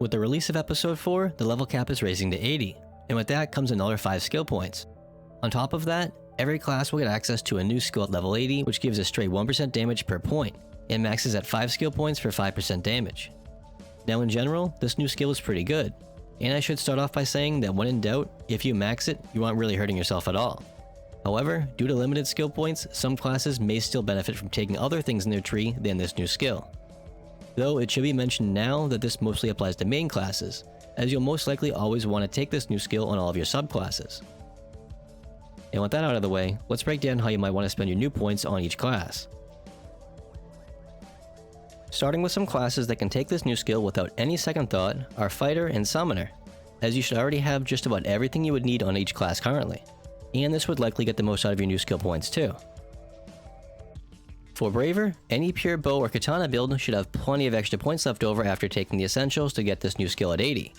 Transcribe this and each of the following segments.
With the release of episode 4, the level cap is raising to 80, and with that comes another 5 skill points. On top of that, every class will get access to a new skill at level 80, which gives a straight 1% damage per point, and maxes at 5 skill points for 5% damage. Now in general, this new skill is pretty good, and I should start off by saying that when in doubt, if you max it, you aren't really hurting yourself at all. However, due to limited skill points, some classes may still benefit from taking other things in their tree than this new skill. Though it should be mentioned now that this mostly applies to main classes, as you'll most likely always want to take this new skill on all of your subclasses. And with that out of the way, let's break down how you might want to spend your new points on each class. Starting with some classes that can take this new skill without any second thought are Fighter and Summoner, as you should already have just about everything you would need on each class currently, and this would likely get the most out of your new skill points too. For Braver, any pure bow or katana build should have plenty of extra points left over after taking the essentials to get this new skill at 80.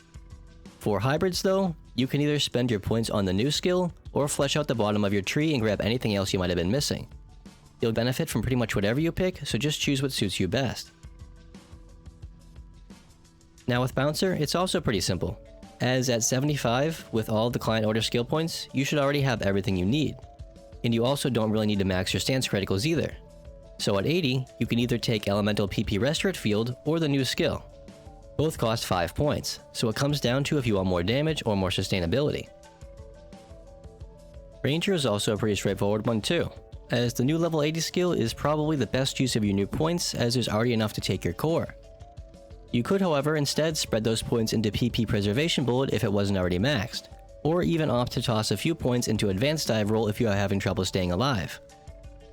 For Hybrids though, you can either spend your points on the new skill, or flesh out the bottom of your tree and grab anything else you might have been missing. You'll benefit from pretty much whatever you pick, so just choose what suits you best. Now with Bouncer, it's also pretty simple, as at 75, with all of the client order skill points, you should already have everything you need. And you also don't really need to max your stance criticals either. So at 80, you can either take Elemental PP Restorate Field or the new skill. Both cost 5 points, so it comes down to if you want more damage or more sustainability. Ranger is also a pretty straightforward one too, as the new level 80 skill is probably the best use of your new points as there's already enough to take your core. You could however instead spread those points into PP Preservation Bullet if it wasn't already maxed, or even opt to toss a few points into Advanced Dive Roll if you are having trouble staying alive.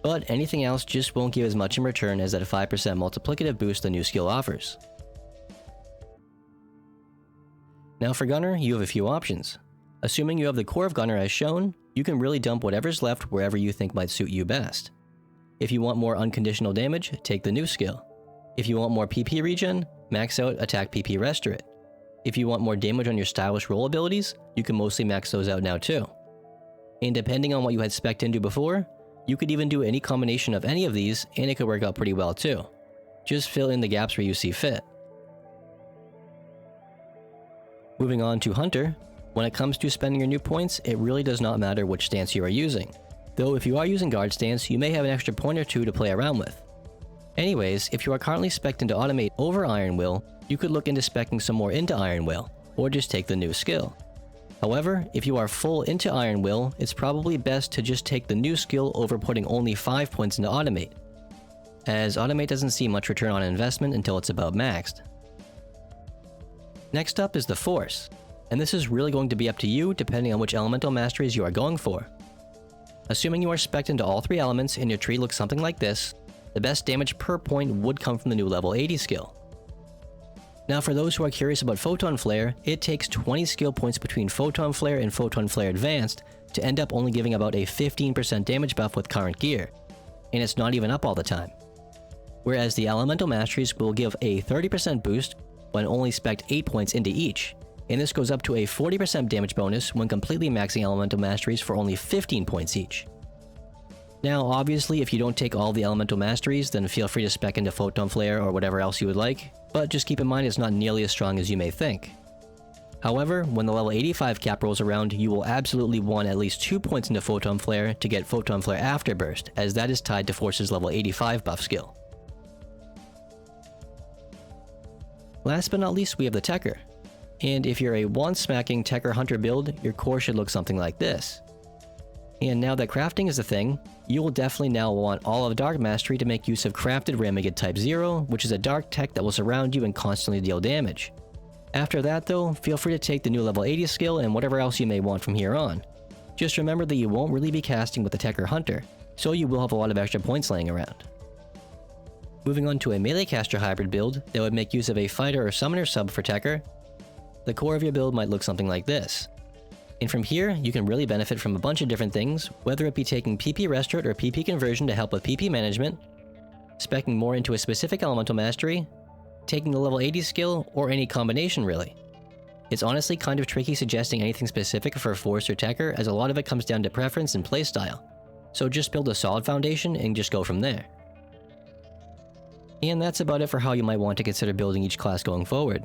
But anything else just won't give as much in return as that 5% multiplicative boost the new skill offers. Now for Gunner, you have a few options. Assuming you have the core of Gunner as shown, you can really dump whatever's left wherever you think might suit you best. If you want more unconditional damage, take the new skill. If you want more PP regen, max out Attack PP Restorate. If you want more damage on your stylish roll abilities, you can mostly max those out now too. And depending on what you had spec'd into before, you could even do any combination of any of these and it could work out pretty well too. Just fill in the gaps where you see fit. Moving on to Hunter, when it comes to spending your new points, it really does not matter which stance you are using. Though if you are using guard stance, you may have an extra point or two to play around with. Anyways, if you are currently spec'd into Automate over Iron Will, you could look into speccing some more into Iron Will, or just take the new skill. However, if you are full into Iron Will, it's probably best to just take the new skill over putting only 5 points into Automate, as Automate doesn't see much return on investment until it's about maxed. Next up is the Force, and this is really going to be up to you depending on which elemental masteries you are going for. Assuming you are spec'd into all 3 elements and your tree looks something like this, the best damage per point would come from the new level 80 skill. Now for those who are curious about Photon Flare, it takes 20 skill points between Photon Flare and Photon Flare Advanced to end up only giving about a 15% damage buff with current gear, and it's not even up all the time. Whereas the Elemental Masteries will give a 30% boost when only spec'd 8 points into each, and this goes up to a 40% damage bonus when completely maxing Elemental Masteries for only 15 points each. Now obviously if you don't take all the Elemental Masteries, then feel free to spec into Photon Flare or whatever else you would like, but just keep in mind it's not nearly as strong as you may think. However, when the level 85 cap rolls around, you will absolutely want at least 2 points into Photon Flare to get Photon Flare Afterburst, as that is tied to Force's level 85 buff skill. Last but not least, we have the Techter. And if you're a one-smacking Techter Hunter build, your core should look something like this. And now that crafting is a thing, you will definitely now want all of Dark Mastery to make use of Crafted Ramagid Type 0, which is a dark tech that will surround you and constantly deal damage. After that though, feel free to take the new level 80 skill and whatever else you may want from here on. Just remember that you won't really be casting with the Techter Hunter, so you will have a lot of extra points laying around. Moving on to a melee caster hybrid build that would make use of a fighter or summoner sub for Techter, the core of your build might look something like this. And from here, you can really benefit from a bunch of different things, whether it be taking PP Restorate or PP Conversion to help with PP management, speccing more into a specific elemental mastery, taking the level 80 skill, or any combination really. It's honestly kind of tricky suggesting anything specific for Force or Techter, as a lot of it comes down to preference and playstyle, so just build a solid foundation and just go from there. And that's about it for how you might want to consider building each class going forward.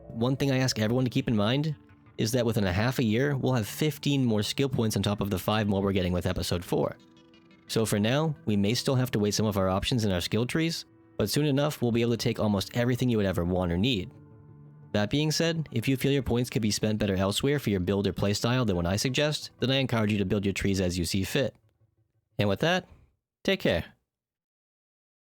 One thing I ask everyone to keep in mind is that within a half a year, we'll have 15 more skill points on top of the 5 more we're getting with episode 4. So for now, we may still have to wait some of our options in our skill trees, but soon enough we'll be able to take almost everything you would ever want or need. That being said, if you feel your points could be spent better elsewhere for your build or playstyle than what I suggest, then I encourage you to build your trees as you see fit. And with that, take care.